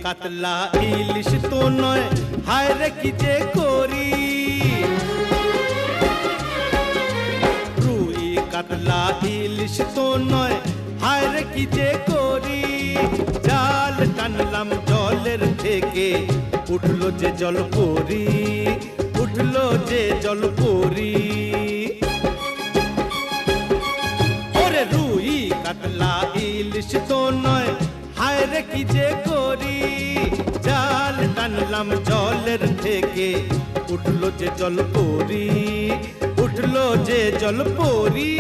কাতলা ইলিশ তো নয়, হায় রে কি যে করি। রুই কাতলা ইলিশ তো নয়, হায় রে কি যে করি। জাল টানলাম জলের থেকে, উঠলো যে জল পরি, উঠলো যে জল পরি। ওরে রুই কাতলা ইলিশ তো নয়, হায় রে কি যে করি। জাল টানলাম জলের থেকে, উঠলো যে জল পরি, উঠলো যে জল পরি।